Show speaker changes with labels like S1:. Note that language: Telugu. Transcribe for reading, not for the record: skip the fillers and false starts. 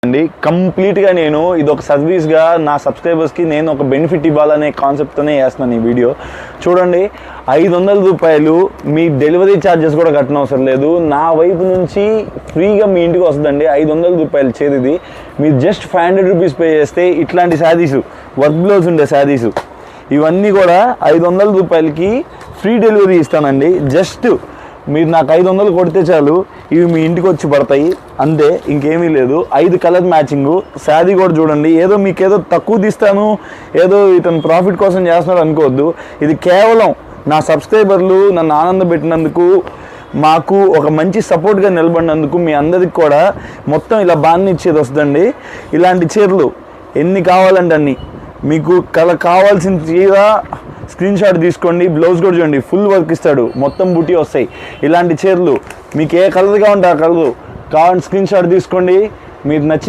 S1: అండి కంప్లీట్గా నేను ఇది ఒక సర్వీస్గా నా సబ్స్క్రైబర్స్కి నేను ఒక బెనిఫిట్ ఇవ్వాలనే కాన్సెప్ట్తోనే చేస్తున్నాను ఈ వీడియో. చూడండి, 500 రూపాయలు మీ డెలివరీ ఛార్జెస్ కూడా కట్టనవసరం లేదు. నా వైపు నుంచి ఫ్రీగా మీ ఇంటికి వస్తుందండి. 500 రూపాయలు చేతిది. మీరు జస్ట్ 500 రూపీస్ పే చేస్తే ఇట్లాంటి శారీసు, వర్క్ బ్లౌజ్ ఉండే శారీసు ఇవన్నీ కూడా 500 రూపాయలకి ఫ్రీ డెలివరీ ఇస్తానండి. జస్ట్ మీరు నాకు 500 కొడితే చాలు, ఇవి మీ ఇంటికి వచ్చి పడతాయి అంతే, ఇంకేమీ లేదు. 5 కలర్ మ్యాచింగు. శారీ కూడా చూడండి, ఏదో మీకేదో తక్కువ తీస్తాను, ఏదో ఇతను ప్రాఫిట్ కోసం చేస్తున్నారు అనుకోవద్దు. ఇది కేవలం నా సబ్స్క్రైబర్లు నన్ను ఆనందపెట్టినందుకు, మాకు ఒక మంచి సపోర్ట్గా నిలబడినందుకు మీ అందరికి కూడా మొత్తం ఇలా బాగా ఇచ్చేది వస్తుందండి. ఇలాంటి చీరలు ఎన్ని కావాలంటే అన్ని మీకు కావాల్సిన చీర స్క్రీన్ షాట్ తీసుకోండి. బ్లౌజ్ కూడా చూడండి, ఫుల్ వర్క్ ఇస్తాడు, మొత్తం బుటీ వస్తాయి. ఇలాంటి చీరలు మీకు ఏ కలర్ కావాలంటే ఆ కలరు కావాలంటే స్క్రీన్ షాట్ తీసుకోండి. మీరు నచ్చి